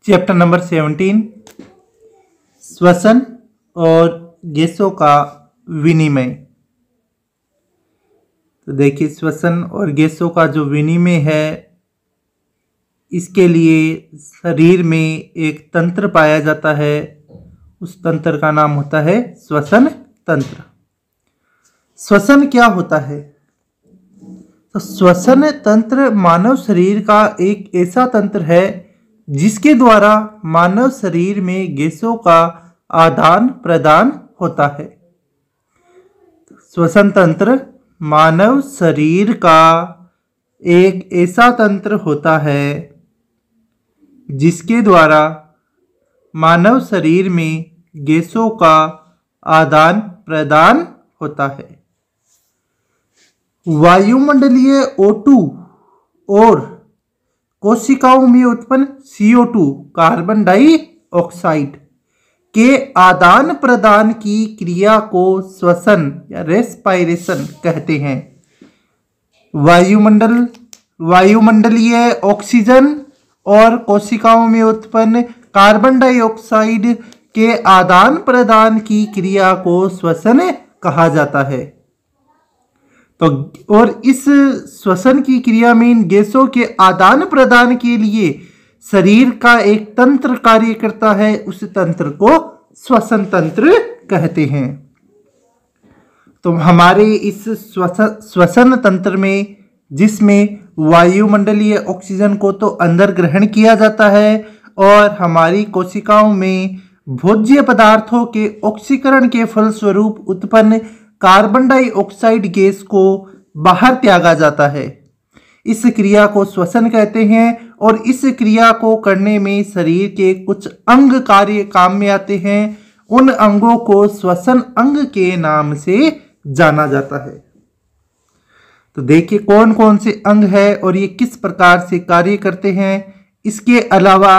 Chapter number 17 श्वसन और गैसों का विनिमय। तो देखिए, श्वसन और गैसों का जो विनिमय है, इसके लिए शरीर में एक तंत्र पाया जाता है। उस तंत्र का नाम होता है श्वसन तंत्र। श्वसन क्या होता है? तो श्वसन तंत्र मानव शरीर का एक ऐसा तंत्र है जिसके द्वारा मानव शरीर में गैसों का आदान प्रदान होता है। श्वसन तंत्र मानव शरीर का एक ऐसा तंत्र होता है जिसके द्वारा मानव शरीर में गैसों का आदान प्रदान होता है। वायुमंडलीय O2 और कोशिकाओं में उत्पन्न CO2 कार्बन डाइऑक्साइड के आदान प्रदान की क्रिया को श्वसन या रेस्पायरेशन कहते हैं। वायुमंडलीय ऑक्सीजन और कोशिकाओं में उत्पन्न कार्बन डाइऑक्साइड के आदान प्रदान की क्रिया को श्वसन कहा जाता है। तो और इस श्वसन की क्रिया में इन गैसों के आदान प्रदान के लिए शरीर का एक तंत्र कार्य करता है। उस तंत्र को श्वसन तंत्र कहते हैं। तो हमारे इस श्वसन तंत्र में, जिसमें वायुमंडलीय ऑक्सीजन को तो अंदर ग्रहण किया जाता है और हमारी कोशिकाओं में भोज्य पदार्थों के ऑक्सीकरण के फलस्वरूप उत्पन्न कार्बन डाइऑक्साइड गैस को बाहर त्यागा जाता है, इस क्रिया को श्वसन कहते हैं। और इस क्रिया को करने में शरीर के कुछ अंग कार्य काम में आते हैं। उन अंगों को श्वसन अंग के नाम से जाना जाता है। तो देखिए कौन कौन से अंग है और ये किस प्रकार से कार्य करते हैं। इसके अलावा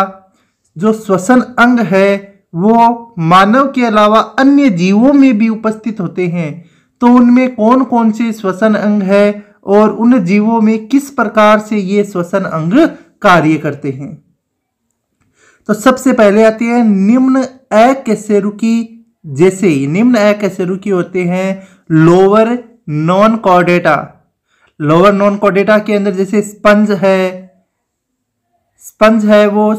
जो श्वसन अंग है वो मानव के अलावा अन्य जीवों में भी उपस्थित होते हैं। तो उनमें कौन कौन से श्वसन अंग है और उन जीवों में किस प्रकार से ये श्वसन अंग कार्य करते हैं। तो सबसे पहले आते हैं निम्न अकशेरुकी। जैसे निम्न अकशेरुकी होते हैं lower non Chordata. Lower non Chordata के अंदर जैसे स्पंज है वो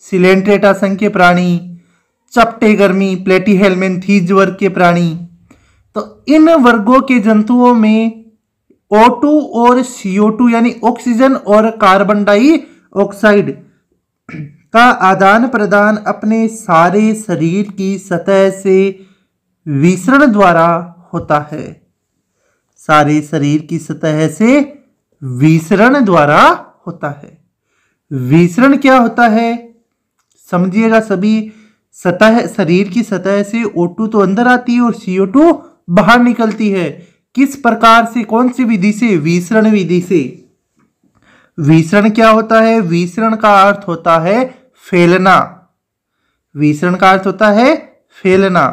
सिलेंट्रेटा संघ के प्राणी, चपटे गर्मी प्लेटीहेल्मिन्थीज वर्ग के प्राणी। तो इन वर्गों के जंतुओं में O2 और CO2 यानी ऑक्सीजन और कार्बन डाइऑक्साइड का आदान प्रदान अपने सारे शरीर की सतह से विसरण द्वारा होता है। सारे शरीर की सतह से विसरण द्वारा होता है। विसरण क्या होता है समझिएगा सभी। शरीर की सतह से O2 तो अंदर आती है और CO2 बाहर निकलती है। किस प्रकार से, कौन सी विधि से? विसरण विधि से। विसरण क्या होता है? विसरण का अर्थ होता है फैलना। विसरण का अर्थ होता है फैलना,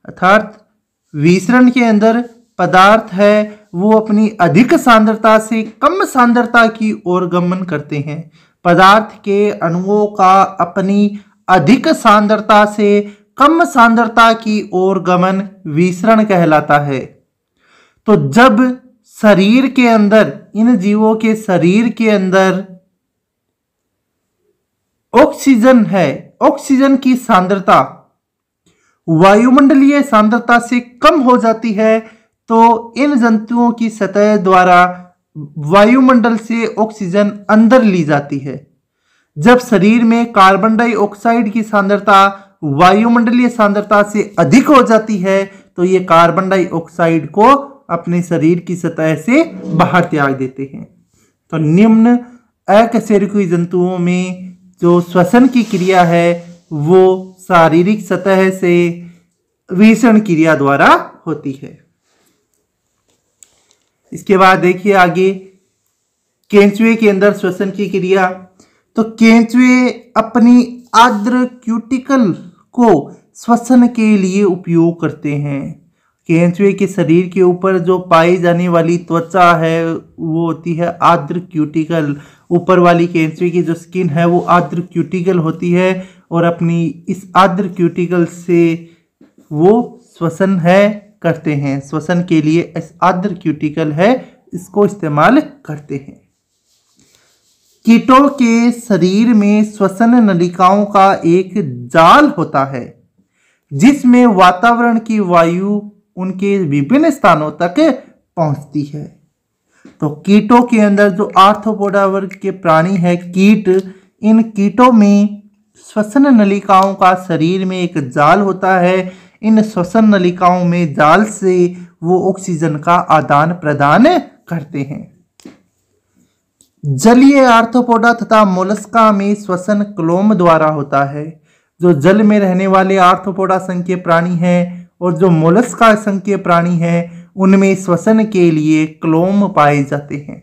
अर्थात विसरण के अंदर पदार्थ है वो अपनी अधिक सांद्रता से कम सांद्रता की ओर गमन करते हैं। पदार्थ के अणुओं का अपनी अधिक सांद्रता से कम सांद्रता की ओर गमन विसरण कहलाता है। तो जब शरीर के अंदर, इन जीवों के शरीर के अंदर ऑक्सीजन है, ऑक्सीजन की सांद्रता वायुमंडलीय सांद्रता से कम हो जाती है, तो इन जंतुओं की सतह द्वारा वायुमंडल से ऑक्सीजन अंदर ली जाती है। जब शरीर में कार्बन डाइऑक्साइड की सांद्रता वायुमंडलीय सांद्रता से अधिक हो जाती है तो ये कार्बन डाइऑक्साइड को अपने शरीर की सतह से बाहर त्याग देते हैं। तो निम्न अकशेरुकी जंतुओं में जो श्वसन की क्रिया है वो शारीरिक सतह से विसरण क्रिया द्वारा होती है। इसके बाद देखिए आगे केंचुए के अंदर श्वसन की क्रिया। तो केंचुए अपनी आर्द्र क्यूटिकल को श्वसन के लिए उपयोग करते हैं। केंचुए के शरीर के ऊपर जो पाई जाने वाली त्वचा है वो होती है आर्द्र क्यूटिकल, ऊपर वाली कैंसरी की जो स्किन है वो आर्द्र क्यूटिकल होती है और अपनी इस आर्द्र क्यूटिकल से वो श्वसन है करते हैं, श्वसन के लिए इस आर्द्र क्यूटिकल है इसको इस्तेमाल करते हैं। कीटों के शरीर में श्वसन नलिकाओं का एक जाल होता है जिसमें वातावरण की वायु उनके विभिन्न स्थानों तक पहुंचती है। तो कीटों के अंदर जो आर्थ्रोपोडा वर्ग के प्राणी है कीट, इन कीटों में श्वसन नलिकाओं का शरीर में एक जाल होता है। इन श्वसन नलिकाओं में जाल से वो ऑक्सीजन का आदान प्रदान करते हैं। जलीय आर्थ्रोपोडा तथा मोलस्का में श्वसन क्लोम द्वारा होता है। जो जल में रहने वाले आर्थ्रोपोडा संघ के प्राणी हैं और जो मोलस्का संघ के प्राणी हैं उनमें श्वसन के लिए क्लोम पाए जाते हैं।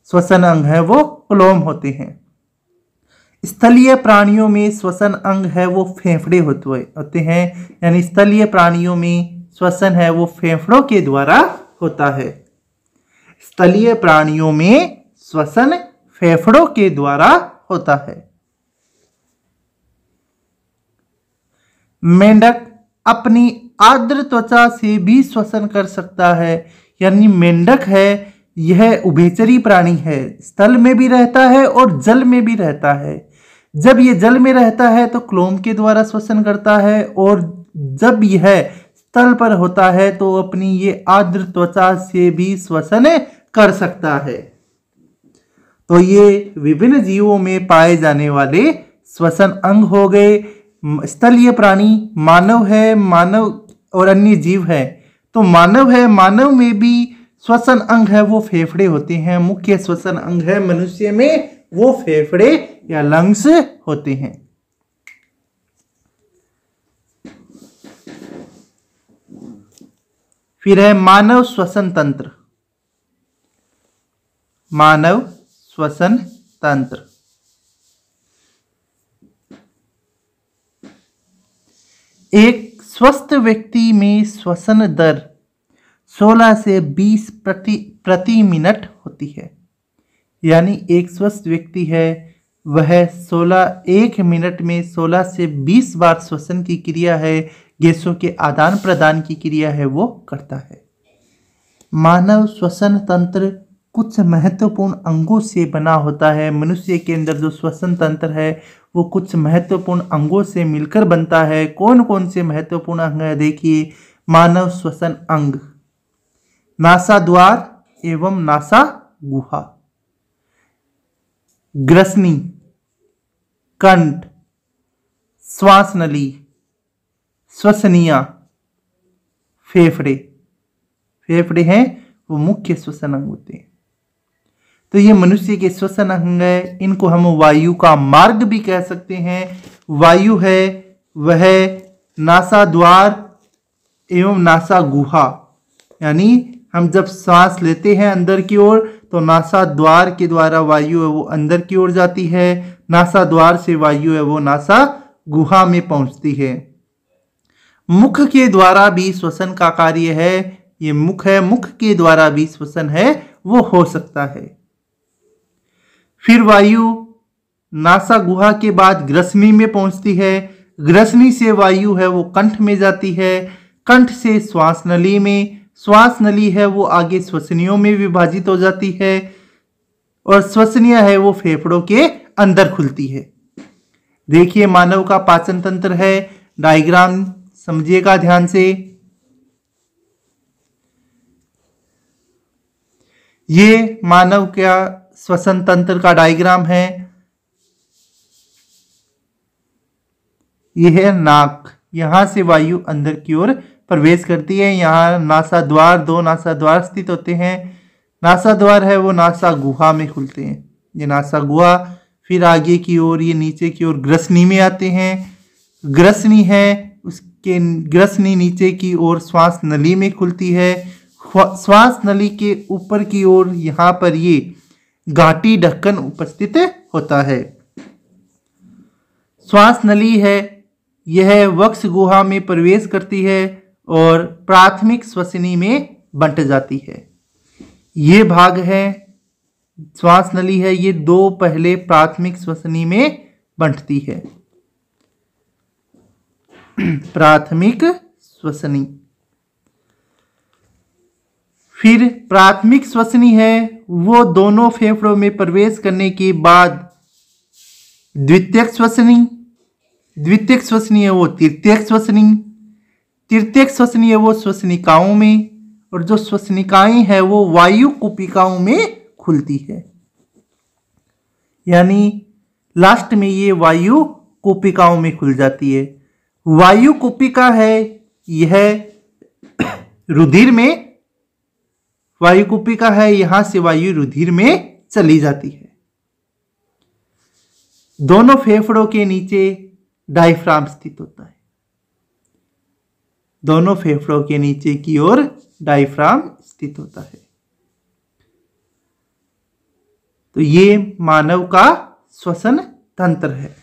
श्वसन अंग है वो क्लोम होते हैं। स्थलीय प्राणियों में श्वसन अंग है वो फेफड़े होते हैं, यानी स्थलीय प्राणियों में श्वसन है वो फेफड़ों के द्वारा होता है। स्थलीय प्राणियों में श्वसन फेफड़ों के द्वारा होता है। मेंढक अपनी आर्द्र त्वचा से भी श्वसन कर सकता है, यानी मेंढक है यह उभयचरी प्राणी है, स्थल में भी रहता है और जल में भी रहता है। जब यह जल में रहता है तो क्लोम के द्वारा श्वसन करता है और जब यह स्थल पर होता है तो अपनी ये आर्द्र त्वचा से भी श्वसन कर सकता है। तो ये विभिन्न जीवों में पाए जाने वाले श्वसन अंग हो गए। स्थलीय प्राणी मानव है, मानव और अन्य जीव है। तो मानव है, मानव में भी श्वसन अंग है वो फेफड़े होते हैं। मुख्य श्वसन अंग है मनुष्य में वो फेफड़े या लंग्स होते हैं। फिर है मानव श्वसन तंत्र। मानव श्वसन तंत्र एक स्वस्थ व्यक्ति में श्वसन दर 16 से 20 प्रति मिनट होती है। यानी एक स्वस्थ व्यक्ति है वह 1 मिनट में 16 से 20 बार श्वसन की क्रिया है, गैसों के आदान प्रदान की क्रिया है वो करता है। मानव श्वसन तंत्र कुछ महत्वपूर्ण अंगों से बना होता है। मनुष्य के अंदर जो श्वसन तंत्र है वो कुछ महत्वपूर्ण अंगों से मिलकर बनता है। कौन कौन से महत्वपूर्ण अंग है देखिए। मानव श्वसन अंग, नासाद्वार एवं नासा गुहा, ग्रसनी, कंठ, श्वास नली, श्वसनिया, फेफड़े। फेफड़े हैं वो मुख्य श्वसन अंग होते हैं। तो ये मनुष्य के श्वसन अंग है। इनको हम वायु का मार्ग भी कह सकते हैं। वायु है वह नासाद्वार एवं नासा गुहा, यानी हम जब सांस लेते हैं अंदर की ओर तो नासाद्वार के द्वारा वायु है वो अंदर की ओर जाती है। नासाद्वार से वायु है वो नासा गुहा में पहुंचती है। मुख के द्वारा भी श्वसन का कार्य है। ये मुख है, मुख के द्वारा भी श्वसन है वो हो सकता है। फिर वायु नासा गुहा के बाद ग्रसनी में पहुंचती है। ग्रसनी से वायु है वो कंठ में जाती है। कंठ से श्वास नली में, श्वास नली है वो आगे श्वसनियों में विभाजित हो जाती है और श्वसनिया है वो फेफड़ों के अंदर खुलती है। देखिए मानव का पाचन तंत्र है। डायग्राम समझिएगा ध्यान से। ये मानव का श्वसन तंत्र का डायग्राम है। यह है नाक, यहां से वायु अंदर की ओर प्रवेश करती है। यहाँ नासाद्वार, 2 नासाद्वार स्थित होते हैं। नासाद्वार है वो नासा गुहा में खुलते हैं। ये नासा गुहा, फिर आगे की ओर ये नीचे की ओर ग्रसनी में आते हैं। ग्रसनी है उसके ग्रसनी नीचे की ओर श्वास नली में खुलती है। श्वास नली के ऊपर की ओर यहाँ पर ये घाटी ढक्कन उपस्थित होता है। श्वास नली है यह वक्ष गुहा में प्रवेश करती है और प्राथमिक श्वसनी में बंट जाती है। ये भाग है श्वास नली है ये दो पहले प्राथमिक श्वसनी में बंटती है। प्राथमिक श्वसनी, फिर प्राथमिक श्वसनी है वो दोनों फेफड़ों में प्रवेश करने के बाद द्वितीयक श्वसनी, द्वितीयक श्वसनी है वो तृतीयक श्वसनी, तृतीयक श्वसनी है वो श्वसनिकाओं में, और जो श्वसनिकाएं हैं वो वायु कुपिकाओं में खुलती है। यानी लास्ट में ये वायु कुपिकाओं में खुल जाती है। वायु कुपिका है यह रुधिर में, वायु कुपिका है यहां से वायु रुधिर में चली जाती है। दोनों फेफड़ों के नीचे डायफ्राम स्थित होता है। दोनों फेफड़ों के नीचे की ओर डायफ्राम स्थित होता है। तो ये मानव का श्वसन तंत्र है।